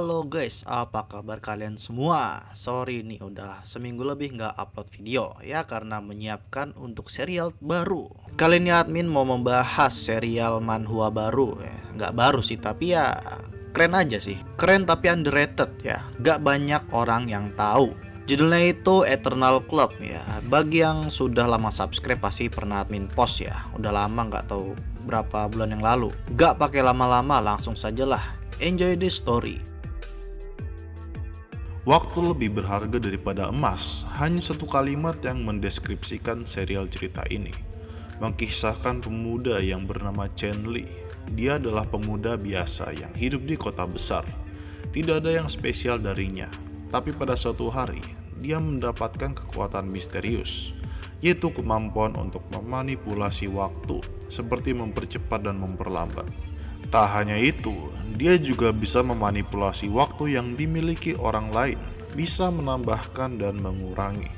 Halo guys, apa kabar kalian semua? Sorry nih udah seminggu lebih nggak upload video ya karena menyiapkan untuk serial baru. Kali ini admin mau membahas serial manhwa baru. Nggak baru sih tapi ya keren aja sih. Keren tapi underrated ya. Nggak banyak orang yang tahu. Judulnya itu Eternal Club ya. Bagi yang sudah lama subscribe pasti pernah admin post ya. Udah lama nggak tahu berapa bulan yang lalu. Nggak pakai lama-lama, langsung sajalah. Enjoy this story. Waktu lebih berharga daripada emas, hanya satu kalimat yang mendeskripsikan serial cerita ini. Mengkisahkan pemuda yang bernama Chen Li. Dia adalah pemuda biasa yang hidup di kota besar. Tidak ada yang spesial darinya, tapi pada suatu hari, dia mendapatkan kekuatan misterius, yaitu kemampuan untuk memanipulasi waktu, seperti mempercepat dan memperlambat. Tak hanya itu, dia juga bisa memanipulasi waktu yang dimiliki orang lain, bisa menambahkan dan mengurangi.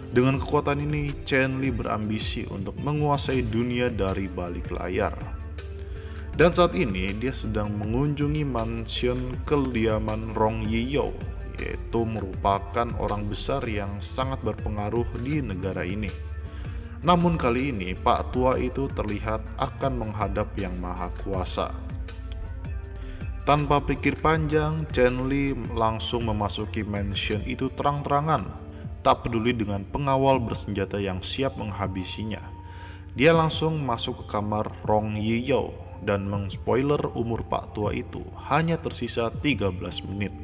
Dengan kekuatan ini, Chen Li berambisi untuk menguasai dunia dari balik layar. Dan saat ini, dia sedang mengunjungi mansion kediaman Rong Yiyou, yaitu merupakan orang besar yang sangat berpengaruh di negara ini. Namun kali ini Pak Tua itu terlihat akan menghadap Yang Maha Kuasa. Tanpa pikir panjang, Chen Li langsung memasuki mansion itu terang-terangan, tak peduli dengan pengawal bersenjata yang siap menghabisinya. Dia langsung masuk ke kamar Rong Yiyou dan mengspoiler umur Pak Tua itu hanya tersisa 13 menit.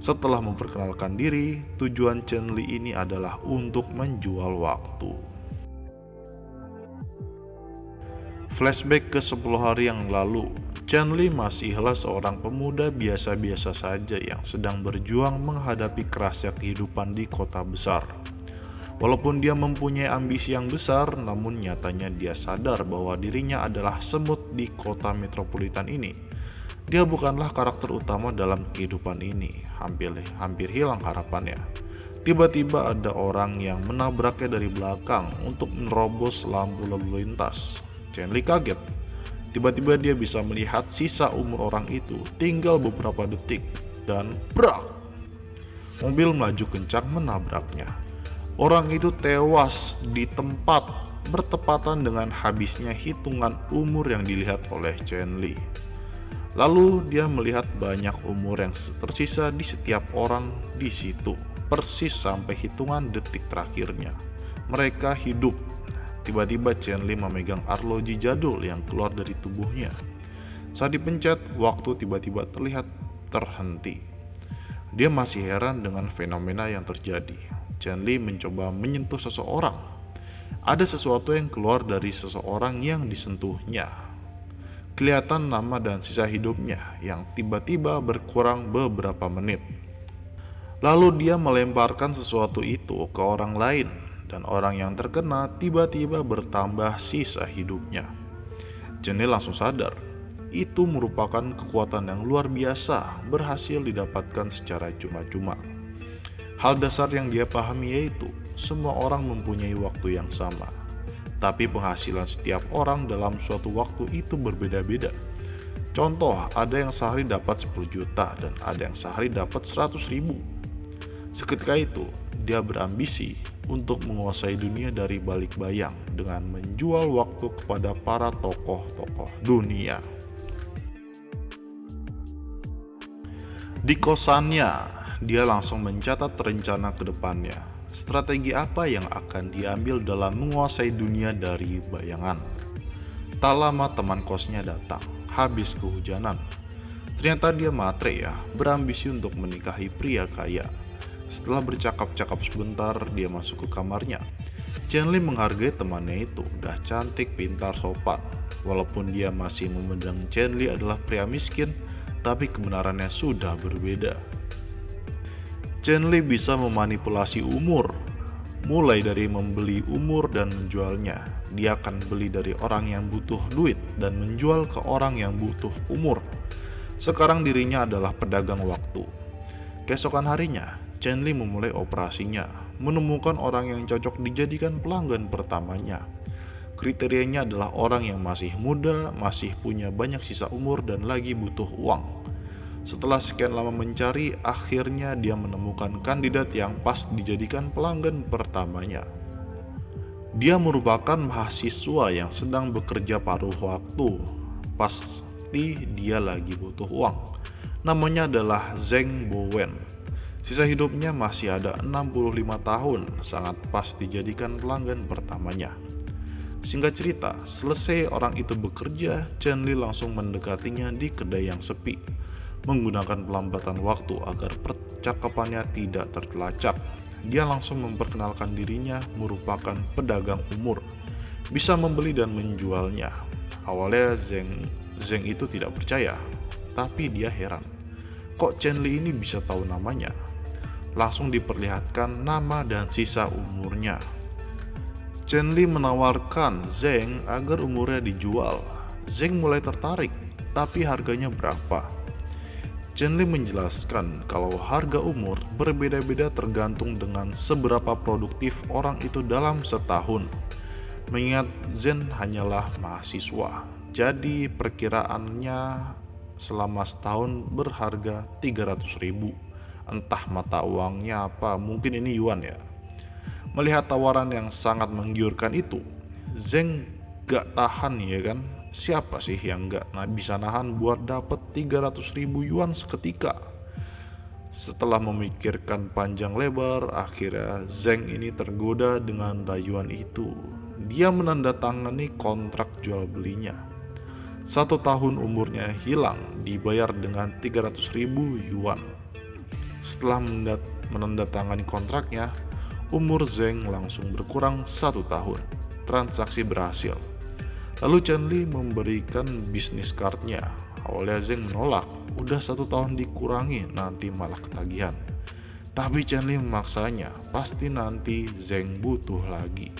Setelah memperkenalkan diri, tujuan Chen Li ini adalah untuk menjual waktu. Flashback ke 10 hari yang lalu, Chen Li masihlah seorang pemuda biasa-biasa saja yang sedang berjuang menghadapi kerasnya kehidupan di kota besar. Walaupun dia mempunyai ambisi yang besar, namun nyatanya dia sadar bahwa dirinya adalah semut di kota metropolitan ini. Dia bukanlah karakter utama dalam kehidupan ini, hampir hilang harapannya. Tiba-tiba ada orang yang menabraknya dari belakang untuk menerobos lampu lalu lintas. Chen Li kaget. Tiba-tiba dia bisa melihat sisa umur orang itu tinggal beberapa detik dan brak! Mobil melaju kencang menabraknya. Orang itu tewas di tempat bertepatan dengan habisnya hitungan umur yang dilihat oleh Chen Li. Lalu dia melihat banyak umur yang tersisa di setiap orang di situ, persis sampai hitungan detik terakhirnya. Mereka hidup. Tiba-tiba Chen Li memegang arloji jadul yang keluar dari tubuhnya. Saat dipencet, waktu tiba-tiba terlihat terhenti. Dia masih heran dengan fenomena yang terjadi. Chen Li mencoba menyentuh seseorang. Ada sesuatu yang keluar dari seseorang yang disentuhnya. Kelihatan nama dan sisa hidupnya yang tiba-tiba berkurang beberapa menit. Lalu dia melemparkan sesuatu itu ke orang lain. Dan orang yang terkena tiba-tiba bertambah sisa hidupnya. Chen Li langsung sadar, itu merupakan kekuatan yang luar biasa berhasil didapatkan secara cuma-cuma. Hal dasar yang dia pahami yaitu, semua orang mempunyai waktu yang sama. Tapi penghasilan setiap orang dalam suatu waktu itu berbeda-beda. Contoh, ada yang sehari dapat 10 juta dan ada yang sehari dapat 100 ribu. Seketika itu, dia berambisi untuk menguasai dunia dari balik bayang dengan menjual waktu kepada para tokoh-tokoh dunia. Di kosannya, dia langsung mencatat rencana ke depannya. Strategi apa yang akan diambil dalam menguasai dunia dari bayangan. Tak lama teman kosnya datang, habis kehujanan. Ternyata dia matre ya, berambisi untuk menikahi pria kaya. Setelah bercakap-cakap sebentar, dia masuk ke kamarnya. Chen Li menghargai temannya itu, udah cantik, pintar, sopan. Walaupun dia masih memandang Chen Li adalah pria miskin, tapi kebenarannya sudah berbeda. Chen Li bisa memanipulasi umur, mulai dari membeli umur dan menjualnya. Dia akan beli dari orang yang butuh duit dan menjual ke orang yang butuh umur. Sekarang dirinya adalah pedagang waktu. Keesokan harinya, Chen Li memulai operasinya, menemukan orang yang cocok dijadikan pelanggan pertamanya. Kriterianya adalah orang yang masih muda, masih punya banyak sisa umur dan lagi butuh uang. Setelah sekian lama mencari, akhirnya dia menemukan kandidat yang pas dijadikan pelanggan pertamanya. Dia merupakan mahasiswa yang sedang bekerja paruh waktu. Pasti dia lagi butuh uang. Namanya adalah Zheng Bowen. Sisa hidupnya masih ada 65 tahun, sangat pas dijadikan pelanggan pertamanya. Singkat cerita, selesai orang itu bekerja, Chen Li langsung mendekatinya di kedai yang sepi, menggunakan pelambatan waktu agar percakapannya tidak tertelacak. Dia langsung memperkenalkan dirinya merupakan pedagang umur, bisa membeli dan menjualnya. Awalnya Zheng itu tidak percaya, tapi dia heran. Kok Chen Li ini bisa tahu namanya? Langsung diperlihatkan nama dan sisa umurnya. Chen Li menawarkan Zheng agar umurnya dijual. Zheng mulai tertarik, tapi harganya berapa? Chen Li menjelaskan kalau harga umur berbeda-beda tergantung dengan seberapa produktif orang itu dalam setahun. Mengingat Zheng hanyalah mahasiswa, jadi perkiraannya selama setahun berharga 300.000. Entah mata uangnya apa, mungkin ini yuan ya. Melihat tawaran yang sangat menggiurkan itu, Zheng gak tahan ya kan. Siapa sih yang gak bisa nahan buat dapet 300.000 yuan seketika? Setelah memikirkan panjang lebar, akhirnya Zheng ini tergoda dengan rayuan itu. Dia menandatangani kontrak jual belinya. 1 tahun umurnya hilang, dibayar dengan 300.000 yuan. Setelah menandatangani kontraknya, umur Zheng langsung berkurang 1 tahun. Transaksi berhasil. Lalu Chen Li memberikan bisnis cardnya. Awalnya Zheng menolak, udah 1 tahun dikurangi, nanti malah ketagihan. Tapi Chen Li memaksanya, pasti nanti Zheng butuh lagi.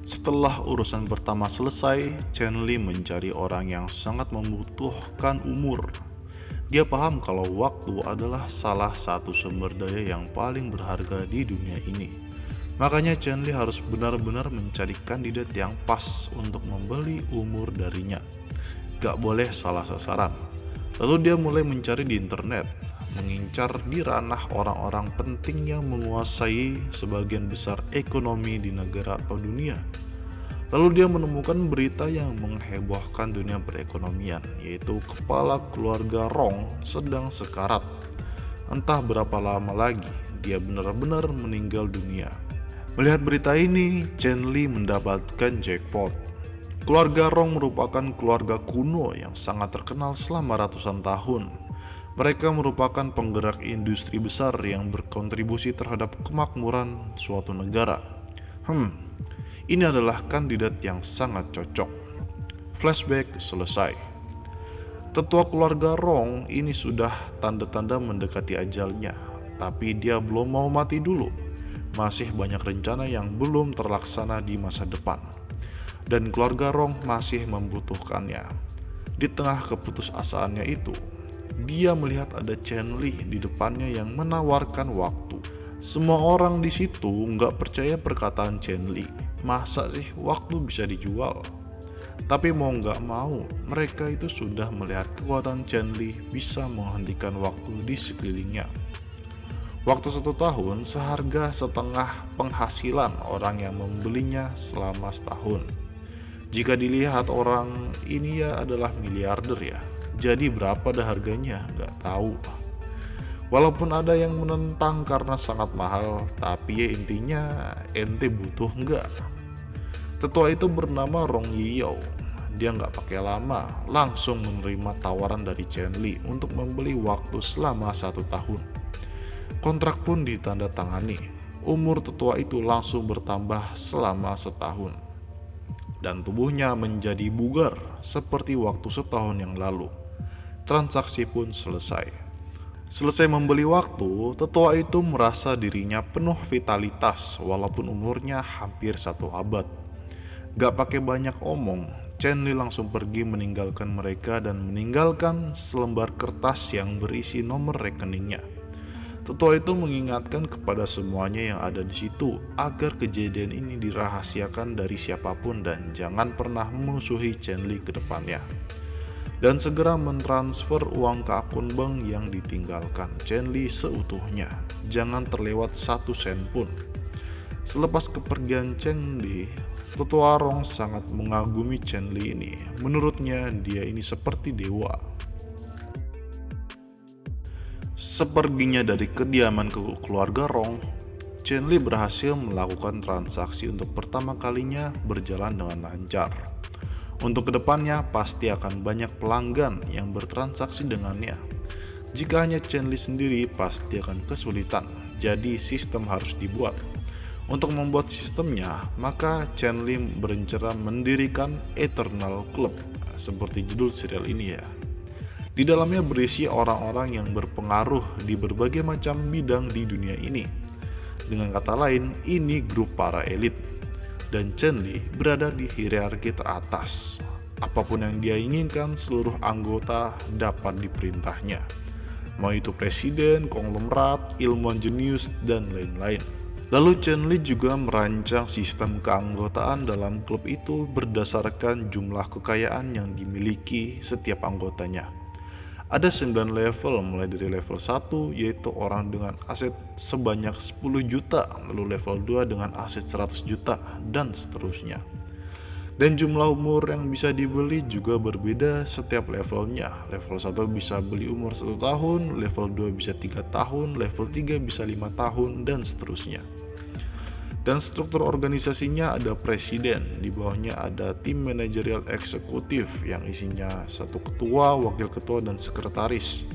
Setelah urusan pertama selesai, Chen Li mencari orang yang sangat membutuhkan umur. Dia paham kalau waktu adalah salah satu sumber daya yang paling berharga di dunia ini. Makanya Chen Li harus benar-benar mencari kandidat yang pas untuk membeli umur darinya. Gak boleh salah sasaran. Lalu dia mulai mencari di internet, mengincar di ranah orang-orang penting yang menguasai sebagian besar ekonomi di negara atau dunia. Lalu dia menemukan berita yang menghebohkan dunia perekonomian, yaitu kepala keluarga Rong sedang sekarat. Entah berapa lama lagi dia benar-benar meninggal dunia. Melihat berita ini, Chen Li mendapatkan jackpot. Keluarga Rong merupakan keluarga kuno yang sangat terkenal selama ratusan tahun. Mereka merupakan penggerak industri besar yang berkontribusi terhadap kemakmuran suatu negara. Ini adalah kandidat yang sangat cocok. Flashback selesai. Tetua keluarga Rong ini sudah tanda-tanda mendekati ajalnya, tapi dia belum mau mati dulu. Masih banyak rencana yang belum terlaksana di masa depan, dan keluarga Rong masih membutuhkannya. Di tengah keputusasaannya itu, dia melihat ada Chen Li di depannya yang menawarkan waktu. Semua orang di situ nggak percaya perkataan Chen Li. Masa sih waktu bisa dijual? Tapi mau nggak mau, mereka itu sudah melihat kekuatan Chen Li bisa menghentikan waktu di sekelilingnya. Waktu 1 tahun seharga setengah penghasilan orang yang membelinya selama setahun. Jika dilihat orang ini ya adalah miliarder ya. Jadi berapa dah harganya? Nggak tahu. Walaupun ada yang menentang karena sangat mahal, tapi ya intinya ente butuh nggak? Tetua itu bernama Rong Yiyou. Dia nggak pakai lama, langsung menerima tawaran dari Chen Li untuk membeli waktu selama 1 tahun. Kontrak pun ditandatangani. Umur tetua itu langsung bertambah selama setahun. Dan tubuhnya menjadi bugar seperti waktu setahun yang lalu. Transaksi pun selesai. Selesai membeli waktu, tetua itu merasa dirinya penuh vitalitas walaupun umurnya hampir 1 abad. Gak pakai banyak omong, Chen Li langsung pergi meninggalkan mereka dan meninggalkan selembar kertas yang berisi nomor rekeningnya. Tetua itu mengingatkan kepada semuanya yang ada di situ agar kejadian ini dirahasiakan dari siapapun dan jangan pernah memusuhi Chen Li ke depannya. Dan segera mentransfer uang ke akun bank yang ditinggalkan Chen Li seutuhnya. Jangan terlewat 1 sen pun. Selepas kepergian Chen Li, Tetua Rong sangat mengagumi Chen Li ini. Menurutnya dia ini seperti dewa. Seperginya dari kediaman keluarga Rong, Chen Li berhasil melakukan transaksi untuk pertama kalinya berjalan dengan lancar. Untuk kedepannya pasti akan banyak pelanggan yang bertransaksi dengannya. Jika hanya Chen Li sendiri pasti akan kesulitan, jadi sistem harus dibuat. Untuk membuat sistemnya, maka Chen Li berencana mendirikan Eternal Club, seperti judul serial ini ya. Di dalamnya berisi orang-orang yang berpengaruh di berbagai macam bidang di dunia ini. Dengan kata lain, ini grup para elit. Dan Chen Li berada di hierarki teratas. Apapun yang dia inginkan, seluruh anggota dapat diperintahnya. Mau itu presiden, konglomerat, ilmuwan jenius, dan lain-lain. Lalu Chen Li juga merancang sistem keanggotaan dalam klub itu berdasarkan jumlah kekayaan yang dimiliki setiap anggotanya. Ada 9 level, mulai dari level 1 yaitu orang dengan aset sebanyak 10 juta, lalu level 2 dengan aset 100 juta, dan seterusnya. Dan jumlah umur yang bisa dibeli juga berbeda setiap levelnya. Level 1 bisa beli umur 1 tahun, level 2 bisa 3 tahun, level 3 bisa 5 tahun, dan seterusnya. Dan struktur organisasinya ada presiden, di bawahnya ada tim manajerial eksekutif yang isinya 1 ketua, wakil ketua, dan sekretaris.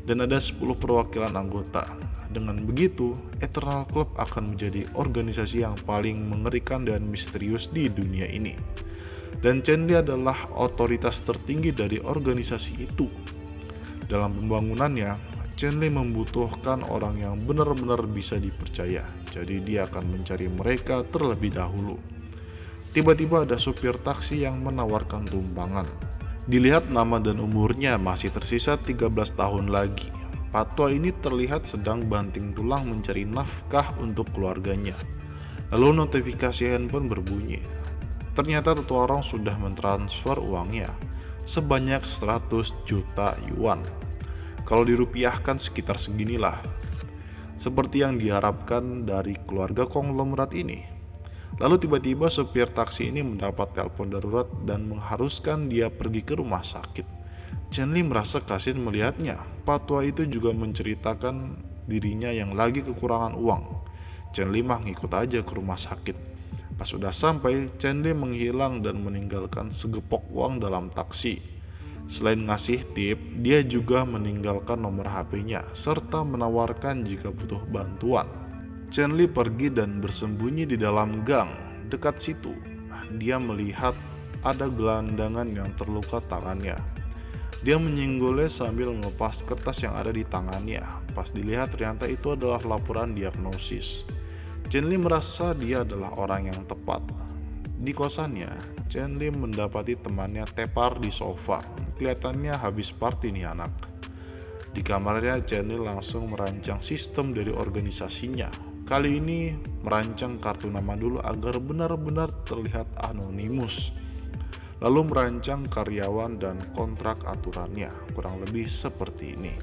Dan ada 10 perwakilan anggota. Dengan begitu, Eternal Club akan menjadi organisasi yang paling mengerikan dan misterius di dunia ini. Dan Chen Li adalah otoritas tertinggi dari organisasi itu. Dalam pembangunannya, Chen Li membutuhkan orang yang benar-benar bisa dipercaya, jadi dia akan mencari mereka terlebih dahulu. Tiba-tiba ada supir taksi yang menawarkan tumpangan. Dilihat nama dan umurnya masih tersisa 13 tahun lagi. Patwa ini terlihat sedang banting tulang mencari nafkah untuk keluarganya. Lalu notifikasi handphone berbunyi. Ternyata Tetua Rong sudah mentransfer uangnya sebanyak 100 juta yuan. Kalau dirupiahkan sekitar seginilah. Seperti yang diharapkan dari keluarga konglomerat ini. Lalu tiba-tiba supir taksi ini mendapat telepon darurat dan mengharuskan dia pergi ke rumah sakit. Chen Li merasa kasihan melihatnya. Patwa itu juga menceritakan dirinya yang lagi kekurangan uang. Chen Li mah ngikut aja ke rumah sakit. Pas sudah sampai, Chen Li menghilang dan meninggalkan segepok uang dalam taksi. Selain ngasih tip, dia juga meninggalkan nomor HP-nya serta menawarkan jika butuh bantuan. Chen Li pergi dan bersembunyi di dalam gang dekat situ. Dia melihat ada gelandangan yang terluka tangannya. Dia menyinggolnya sambil melepas kertas yang ada di tangannya. Pas dilihat ternyata itu adalah laporan diagnosis. Chen Li merasa dia adalah orang yang tepat. Di kosannya, Chen Li mendapati temannya tepar di sofa. Kelihatannya habis party nih anak. Di kamarnya, Chen Li langsung merancang sistem dari organisasinya. Kali ini merancang kartu nama dulu agar benar-benar terlihat anonimus. Lalu merancang karyawan dan kontrak aturannya, kurang lebih seperti ini.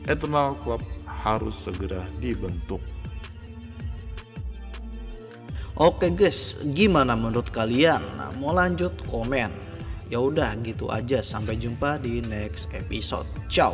Eternal Club harus segera dibentuk. Oke guys, gimana menurut kalian? Mau lanjut komen? Ya udah gitu aja, sampai jumpa di next episode. Ciao.